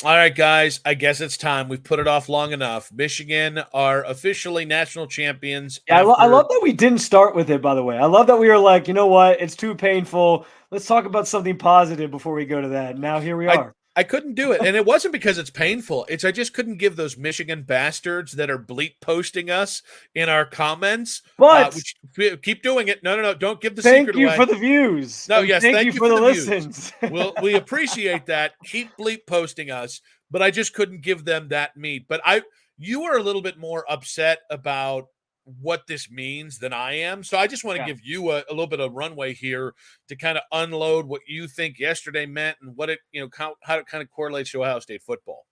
All right, guys, I guess it's time. We've put it off long enough. Michigan are officially national champions Yeah, I after. love that we didn't start with it, by the way. I love that we were like, you know what? It's too painful. Let's talk about something positive before we go to that. Now here we I are. I couldn't do it, and it wasn't because it's painful. It's I just couldn't give those Michigan bastards that are bleep posting us in our comments. But Which keep doing it. No, no, no! Don't give the thank secret you for away. the views No, and yes, thank thank you you for for the the views. listens. We appreciate that. Keep bleep posting us, but I just couldn't give them that meat. But you were a little bit more upset about what this means than I am. So I just want to Yeah. give you a little bit of runway here to kind of unload what you think yesterday meant and what it, how it kind of correlates to Ohio State football.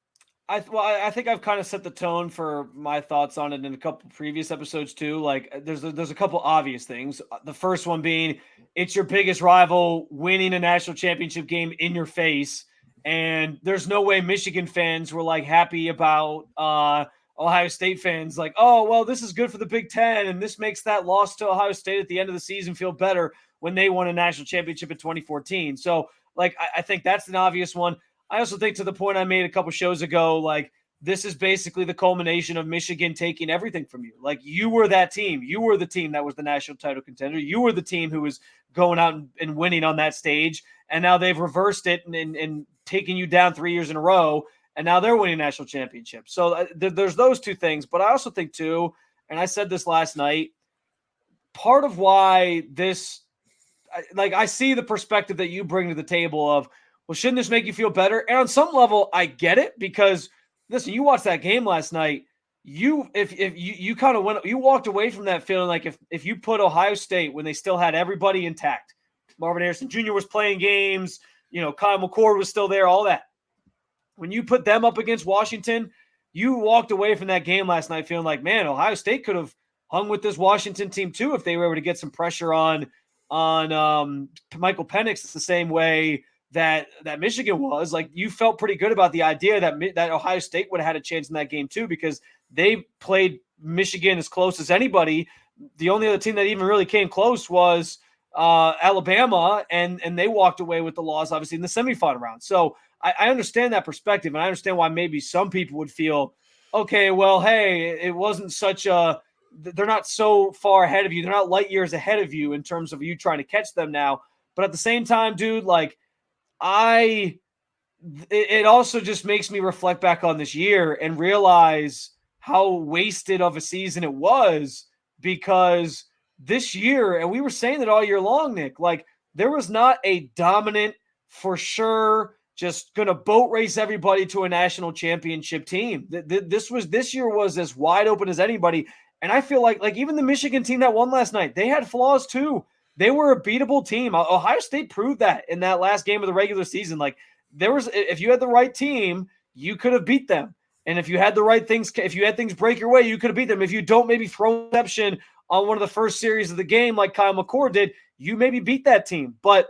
I think I've kind of set the tone for my thoughts on it in a couple previous episodes too. Like there's a couple obvious things. The first one being it's your biggest rival winning a national championship game in your face, and there's no way Michigan fans were like happy about Ohio State fans like, oh well, this is good for the Big Ten, and this makes that loss to Ohio State at the end of the season feel better when they won a national championship in 2014. So like I think that's an obvious one. I also think to the point I made a couple shows ago, like this is basically the culmination of Michigan taking everything from you. Like you were that team. You were the team that was the national title contender. You were the team who was going out and winning on that stage. And now they've reversed it and taken you down 3 years in a row. And now they're winning national championships. So there's those two things. But I also think too, and I said this last night, part of why this like I see the perspective that you bring to the table of, well, shouldn't this make you feel better? And on some level, I get it because listen, you watched that game last night. If you kind of went, you walked away from that feeling like if you put Ohio State when they still had everybody intact, Marvin Harrison Jr. was playing games, Kyle McCord was still there, all that. When you put them up against Washington, you walked away from that game last night feeling like, man, Ohio State could have hung with this Washington team too if they were able to get some pressure on Michael Penix the same way that Michigan was. Like you felt pretty good about the idea that Ohio State would have had a chance in that game too because they played Michigan as close as anybody. The only other team that even really came close was Alabama, and they walked away with the loss, obviously, in the semifinal round. So I understand that perspective, and I understand why maybe some people would feel, okay, well, hey, it wasn't such a they're not so far ahead of you. They're not light years ahead of you in terms of you trying to catch them now. But at the same time, dude, like I it also just makes me reflect back on this year and realize how wasted of a season it was because this year, and we were saying that all year long, Nick, like there was not a dominant, for sure, just gonna boat race everybody to a national championship team. This year was as wide open as anybody, and I feel like even the Michigan team that won last night, they had flaws too. They were a beatable team. Ohio State proved that in that last game of the regular season. Like there was, if you had the right team, you could have beat them. And if you had the right things, if you had things break your way, you could have beat them. If you don't maybe throw an interception on one of the first series of the game like Kyle McCord did, you maybe beat that team. But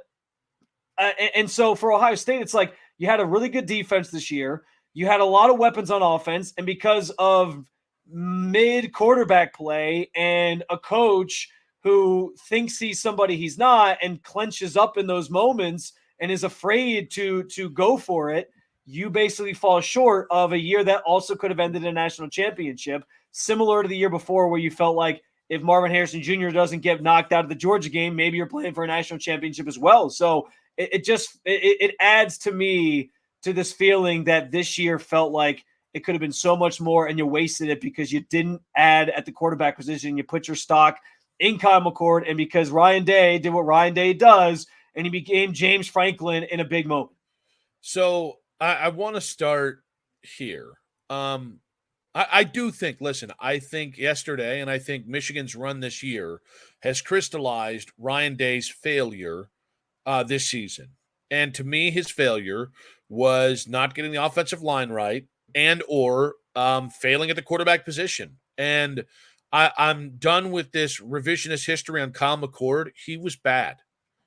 and so for Ohio State, it's like you had a really good defense this year. You had a lot of weapons on offense, and because of mid quarterback play and a coach who thinks he's somebody he's not and clenches up in those moments and is afraid to go for it, you basically fall short of a year that also could have ended in a national championship, similar to the year before where you felt like if Marvin Harrison Jr. doesn't get knocked out of the Georgia game, maybe you're playing for a national championship as well. So it adds to me to this feeling that this year felt like it could have been so much more and you wasted it because you didn't add at the quarterback position. You put your stock in Kyle McCord, and because Ryan Day did what Ryan Day does, and he became James Franklin in a big moment. So I want to start here. I do think, listen, I think yesterday, and I think Michigan's run this year has crystallized Ryan Day's failure this season. And to me, his failure was not getting the offensive line right and or failing at the quarterback position. And I'm done with this revisionist history on Kyle McCord. He was bad.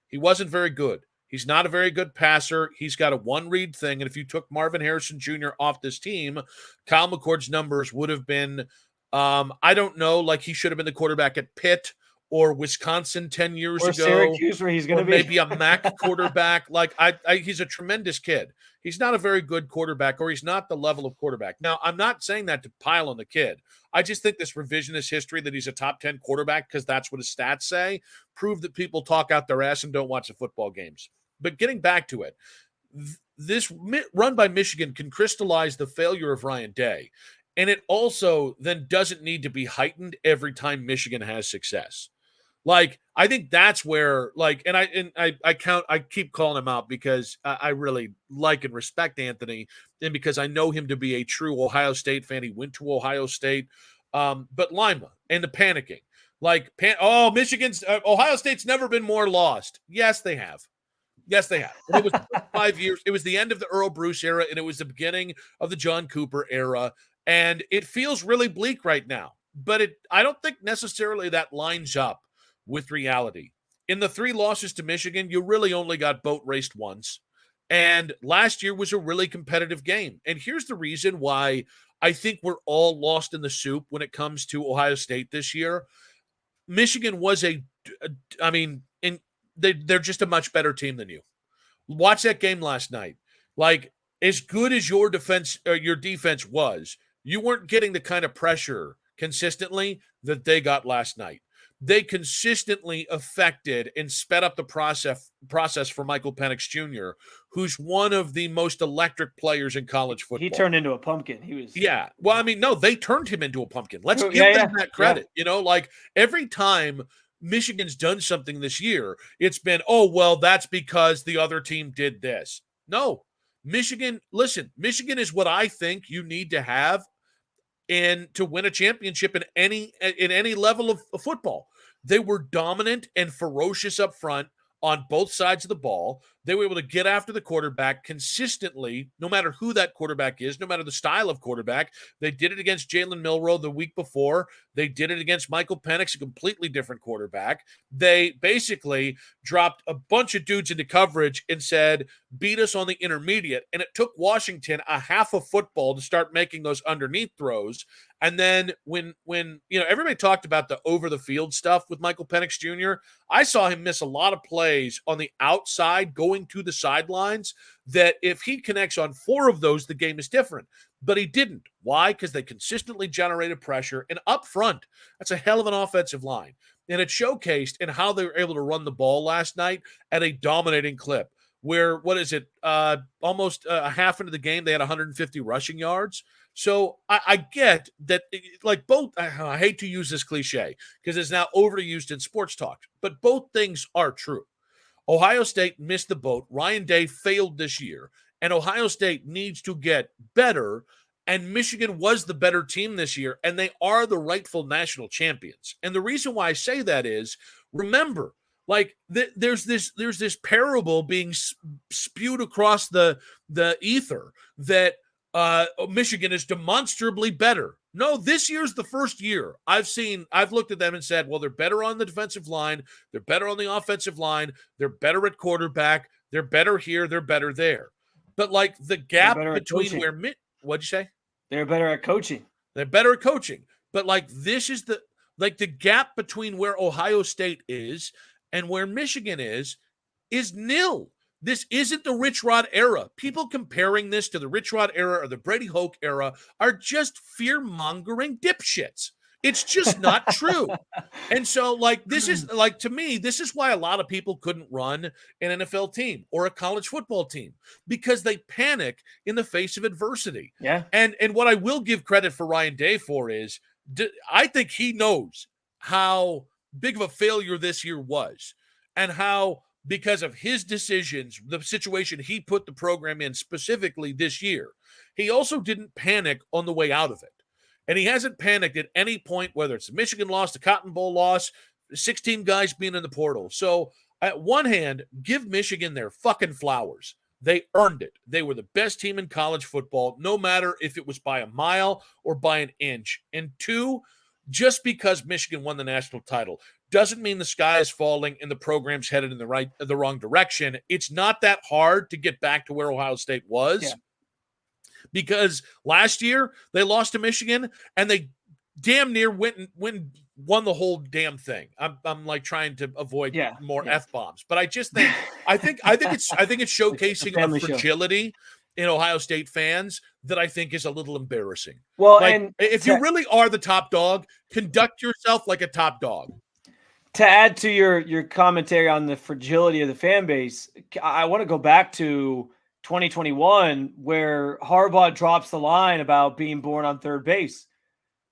He wasn't very good. He's not a very good passer. He's got a one read thing. And if you took Marvin Harrison Jr. off this team, Kyle McCord's numbers would have been, I don't know, like he should have been the quarterback at Pitt or Wisconsin 10 years Or ago, Syracuse, where he's going or to be. maybe a MAC quarterback. Like he's a tremendous kid. He's not a very good quarterback, or he's not the level of quarterback. Now, I'm not saying that to pile on the kid. I just think this revisionist history that he's a top 10 quarterback because that's what his stats say, prove that people talk out their ass and don't watch the football games. But getting back to it, this run by Michigan can crystallize the failure of Ryan Day. And it also then doesn't need to be heightened every time Michigan has success. Like, I think that's where, like, and I keep calling him out because I really like and respect Anthony, and because I know him to be a true Ohio State fan. He went to Ohio State, but Lima and the panicking, like, Michigan's Ohio State's never been more lost. Yes, they have. Yes, they have. And it was 5 years. It was the end of the Earl Bruce era, and it was the beginning of the John Cooper era. And it feels really bleak right now. But I don't think necessarily that lines up with reality. In the 3 losses to Michigan, you really only got boat raced once. And last year was a really competitive game. And here's the reason why I think we're all lost in the soup when it comes to Ohio State this year. Michigan was they're just a much better team than you. Watch that game last night. Like, as good as your defense was, you weren't getting the kind of pressure consistently that they got last night. They consistently affected and sped up the process for Michael Penix Jr., who's one of the most electric players in college football. He turned into a pumpkin. He was. Yeah. Well, I mean, no, they turned him into a pumpkin. Let's give them that credit. You know, like, every time Michigan's done something this year, it's been, oh, well, that's because the other team did this. No. Michigan is what I think you need to have and to win a championship in any level of football. They were dominant and ferocious up front on both sides of the ball. They were able to get after the quarterback consistently, no matter who that quarterback is, no matter the style of quarterback. They did it against Jalen Milroe the week before. They did it against Michael Penix, a completely different quarterback. They basically dropped a bunch of dudes into coverage and said, beat us on the intermediate. And it took Washington a half a football to start making those underneath throws. And then when everybody talked about the over the field stuff with Michael Penix Jr., I saw him miss a lot of plays on the outside going to the sidelines that if he connects on 4 of those, the game is different. But he didn't. Why? Because they consistently generated pressure. And up front, that's a hell of an offensive line. And it showcased in how they were able to run the ball last night at a dominating clip. Where, almost a half into the game, they had 150 rushing yards. So I get that, like, both, I hate to use this cliche because it's now overused in sports talk, but both things are true. Ohio State missed the boat. Ryan Day failed this year, and Ohio State needs to get better, and Michigan was the better team this year, and they are the rightful national champions. And the reason why I say that is, remember, like, there's this parable being spewed across the ether that Michigan is demonstrably better. No, this year's the first year I've looked at them and said, well, they're better on the defensive line. They're better on the offensive line. They're better at quarterback. They're better here. They're better there. But, like, the gap between what'd you say? They're better at coaching. They're better at coaching. But, like, this is the gap between where Ohio State is and where Michigan is nil. This isn't the Rich Rod era. People comparing this to the Rich Rod era or the Brady Hoke era are just fear-mongering dipshits. It's just not true. And so, like, this is, like, to me, this is why a lot of people couldn't run an NFL team or a college football team, because they panic in the face of adversity. Yeah. And what I will give credit for Ryan Day for is, I think he knows how big of a failure this year was, and how, because of his decisions, the situation he put the program in specifically this year, he also didn't panic on the way out of it. And he hasn't panicked at any point, whether it's the Michigan loss, the Cotton Bowl loss, 16 guys being in the portal. So, at one hand, give Michigan their fucking flowers. They earned it. They were the best team in college football, no matter if it was by a mile or by an inch. And 2, just because Michigan won the national title doesn't mean the sky is falling and the program's headed in the wrong direction. It's not that hard to get back to where Ohio State was, because last year they lost to Michigan and they damn near won the whole damn thing. I'm like trying to avoid more F bombs, but I just think I think it's showcasing a fragility in Ohio State fans that I think is a little embarrassing. Well, like, and if you really are the top dog, conduct yourself like a top dog. To add to your commentary on the fragility of the fan base, I want to go back to 2021 where Harbaugh drops the line about being born on third base,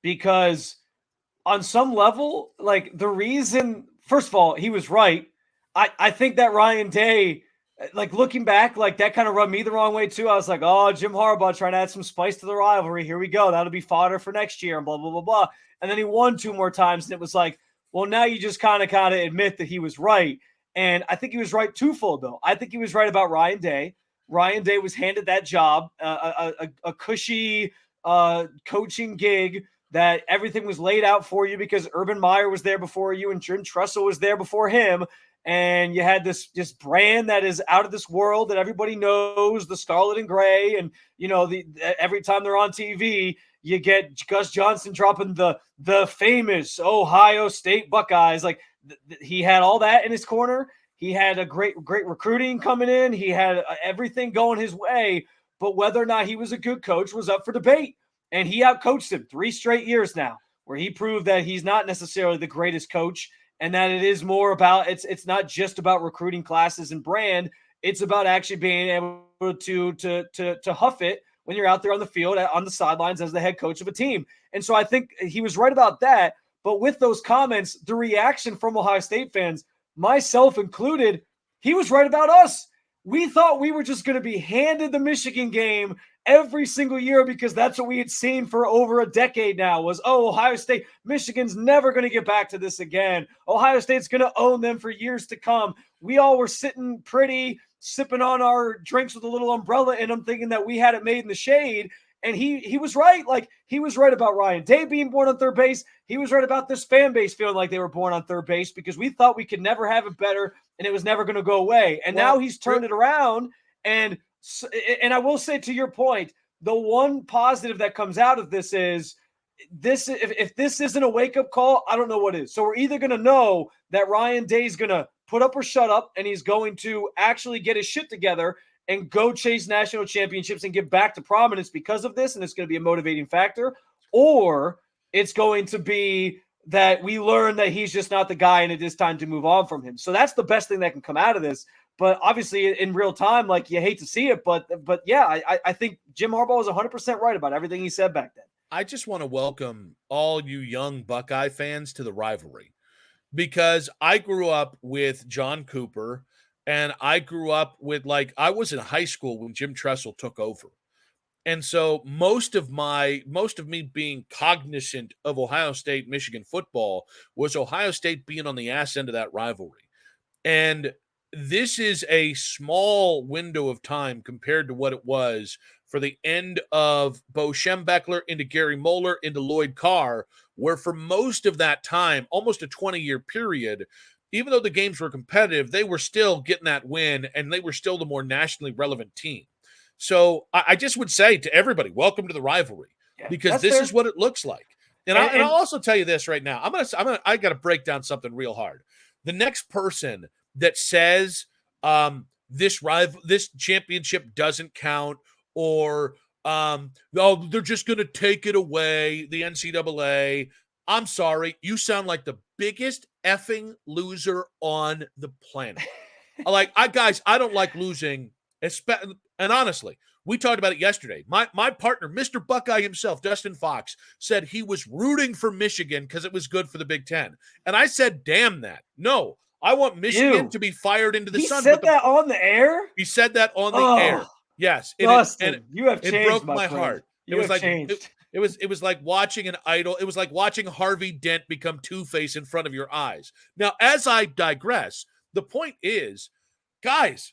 because on some level, like the reason, first of all, he was right. I think that Ryan Day, like looking back, like that kind of rubbed me the wrong way too. I was like, oh, Jim Harbaugh trying to add some spice to the rivalry. Here we go. That'll be fodder for next year and blah, blah, blah, blah. And then he won 2 more times. And it was like, well, now you just kind of admit that he was right. And I think he was right twofold, though. I think he was right about Ryan Day. Ryan Day was handed that job, a cushy coaching gig that everything was laid out for you because Urban Meyer was there before you and Jim Tressel was there before him. And you had this brand that is out of this world that everybody knows, the scarlet and gray. And, you know, every time they're on TV, you get Gus Johnson dropping the famous Ohio State Buckeyes. Like he had all that in his corner. He had a great recruiting coming in. He had everything going his way. But whether or not he was a good coach was up for debate. And he outcoached him 3 straight years now, where he proved that he's not necessarily the greatest coach and that it is more about it's not just about recruiting classes and brand. It's about actually being able to huff it when you're out there on the field, on the sidelines as the head coach of a team. And so I think he was right about that. But with those comments, the reaction from Ohio State fans, myself included, he was right about us. We thought we were just going to be handed the Michigan game every single year because that's what we had seen for over a decade now was, Ohio State, Michigan's never going to get back to this again. Ohio State's going to own them for years to come. We all were sitting pretty, sipping on our drinks with a little umbrella in them, thinking that we had it made in the shade. And he was right. Like, he was right about Ryan Day being born on third base. He was right about this fan base feeling like they were born on third base because we thought we could never have it better and it was never going to go away. And now he's turned it around. And I will say, to your point, the one positive that comes out of this is this: if this isn't a wake-up call, I don't know what is. So we're either going to know that Ryan Day's going to put up or shut up, and he's going to actually get his shit together and go chase national championships and get back to prominence because of this, and it's going to be a motivating factor, or it's going to be that we learn that he's just not the guy and it is time to move on from him. So that's the best thing that can come out of this. But obviously in real time, like, you hate to see it, but yeah, I think Jim Harbaugh was 100% right about everything he said back then. I just want to welcome all you young Buckeye fans to the rivalry, because I grew up with John Cooper, and I grew up with, like, I was in high school when Jim Tressel took over. And so most of me being cognizant of Ohio State, Michigan football was Ohio State being on the ass end of that rivalry. And this is a small window of time compared to what it was for the end of Bo Schembechler into Gary Moeller into Lloyd Carr, where for most of that time, almost a 20-year period, even though the games were competitive, they were still getting that win, and they were still the more nationally relevant team. So I just would say to everybody, welcome to the rivalry, because this is what it looks like. And I'll also tell you this right now. I got to break down something real hard. The next person that says this championship doesn't count, or they're just going to take it away, the NCAA. I'm sorry, you sound like the biggest effing loser on the planet. I don't like losing, and honestly, we talked about it yesterday. My partner, Mr. Buckeye himself, Dustin Fox, said he was rooting for Michigan because it was good for the Big Ten. And I said, damn that. No, I want Michigan to be fired into the sun. He said that on the air? He said that on the air. Yes. Dustin, you have changed, it broke my friend. heart. Changed. It was like watching an idol. It was like watching Harvey Dent become Two-Face in front of your eyes. Now, as I digress, the point is, guys,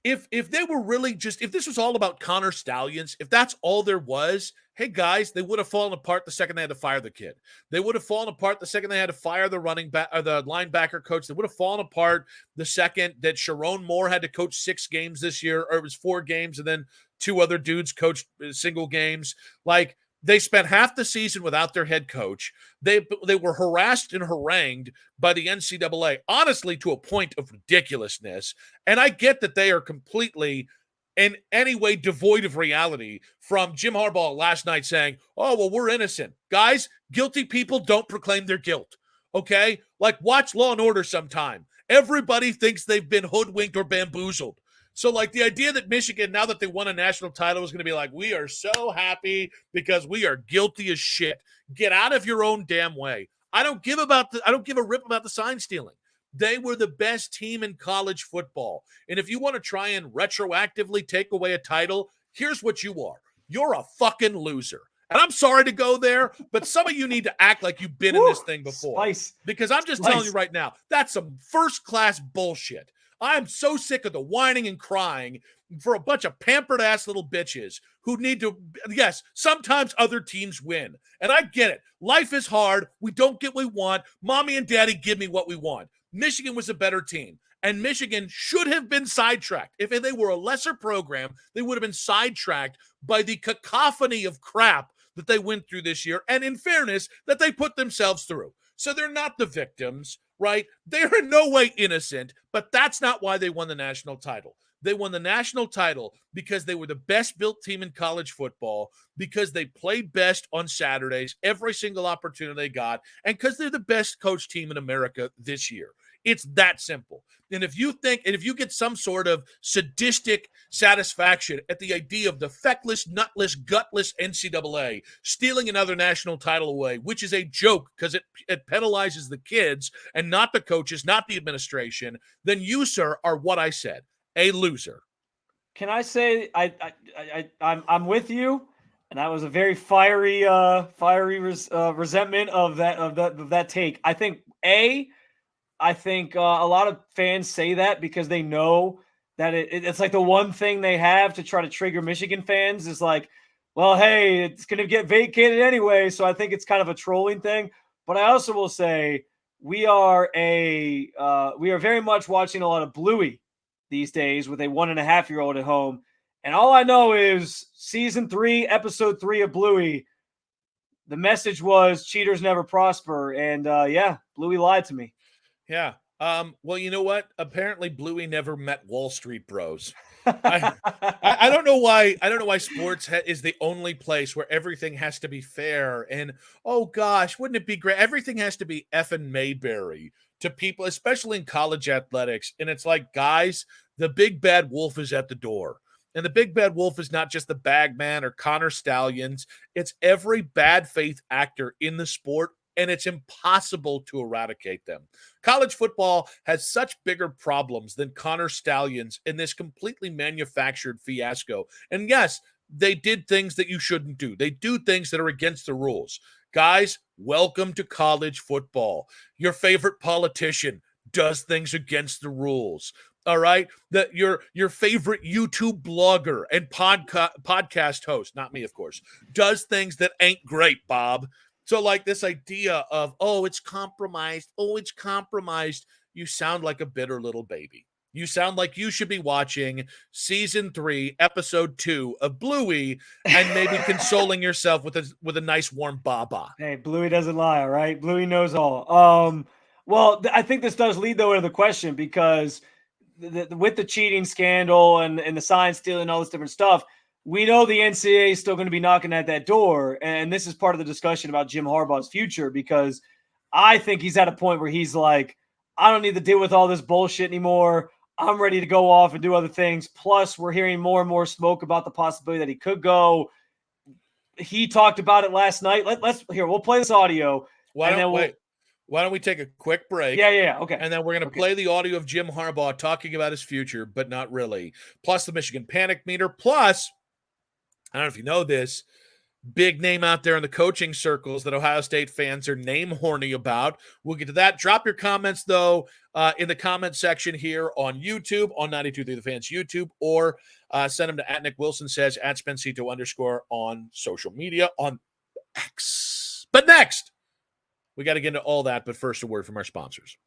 if they were really if this was all about Connor Stallions, if that's all there was, hey guys, they would have fallen apart the second they had to fire the kid. They would have fallen apart the second they had to fire the running back or the linebacker coach. They would have fallen apart the second that Sharon Moore had to coach 6 games this year, or it was 4 games, and then 2 other dudes coached single games. Like, They spent half the season without their head coach. They were harassed and harangued by the NCAA, honestly, to a point of ridiculousness. And I get that they are completely in any way devoid of reality from Jim Harbaugh last night saying, oh, well, we're innocent. Guys, guilty people don't proclaim their guilt. Okay? Like, watch Law and Order sometime. Everybody thinks they've been hoodwinked or bamboozled. So, like, the idea that Michigan, now that they won a national title, is going to be like, we are so happy because we are guilty as shit. Get out of your own damn way. I don't give a rip about the sign stealing. They were the best team in college football. And if you want to try and retroactively take away a title, here's what you are. You're a fucking loser. And I'm sorry to go there, but some of you need to act like you've been in this thing before. Spice. Because I'm just telling you right now, that's some first-class bullshit. I'm so sick of the whining and crying for a bunch of pampered ass little bitches who need to, yes, sometimes other teams win. And I get it. Life is hard. We don't get what we want. Mommy and daddy give me what we want. Michigan was a better team. And Michigan should have been sidetracked. If they were a lesser program, they would have been sidetracked by the cacophony of crap that they went through this year. And in fairness, that they put themselves through. So they're not the victims, right? They're in no way innocent, but that's not why they won the national title. They won the national title because they were the best built team in college football, because they played best on Saturdays, every single opportunity they got, and because they're the best coach team in America this year. It's that simple. And if you get some sort of sadistic satisfaction at the idea of the feckless, nutless, gutless NCAA stealing another national title away, which is a joke because it penalizes the kids and not the coaches, not the administration, then you, sir, are what I said, a loser. Can I say I'm with you, and that was a very fiery resentment of that take. I think a lot of fans say that because they know that it's like the one thing they have to try to trigger Michigan fans is like, well, hey, it's going to get vacated anyway. So I think it's kind of a trolling thing. But I also will say we are very much watching a lot of Bluey these days with a 1.5-year-old at home. And all I know is season 3, episode 3 of Bluey, the message was cheaters never prosper. And Bluey lied to me. Yeah. Well, you know what? Apparently Bluey never met Wall Street bros. I don't know why. I don't know why sports is the only place where everything has to be fair. And oh gosh, wouldn't it be great? Everything has to be effing Mayberry to people, especially in college athletics. And it's like, guys, the big bad wolf is at the door. And the big bad wolf is not just the Bagman or Connor Stallions. It's every bad faith actor in the sport, and it's impossible to eradicate them. College football has such bigger problems than Connor Stallions in this completely manufactured fiasco. And yes, they did things that you shouldn't do. They do things that are against the rules. Guys, welcome to college football. Your favorite politician does things against the rules. All right, that your favorite YouTube blogger and podcast host, not me, of course, does things that ain't great, Bob. So, like, this idea of, oh, it's compromised. Oh, it's compromised. You sound like a bitter little baby. You sound like you should be watching season 3, episode 2 of Bluey and maybe consoling yourself with a nice warm baba. Hey, Bluey doesn't lie, all right? Bluey knows all. Well, I think this does lead, though, into the question because with the cheating scandal and the sign stealing and all this different stuff, we know the NCAA is still going to be knocking at that door. And this is part of the discussion about Jim Harbaugh's future, because I think he's at a point where he's like, I don't need to deal with all this bullshit anymore. I'm ready to go off and do other things. Plus, we're hearing more and more smoke about the possibility that he could go. He talked about it last night. We'll play this audio. Why don't we take a quick break? Yeah. Okay. And then we're going to play the audio of Jim Harbaugh talking about his future, but not really. Plus the Michigan panic meter. Plus, I don't know if you know this, big name out there in the coaching circles that Ohio State fans are name horny about. We'll get to that. Drop your comments, though, in the comment section here on YouTube, on 92.3 The Fans YouTube, or send them to @NickWilsonSays, @Spencito_ on social media, on X. But next, we got to get into all that, but first, a word from our sponsors.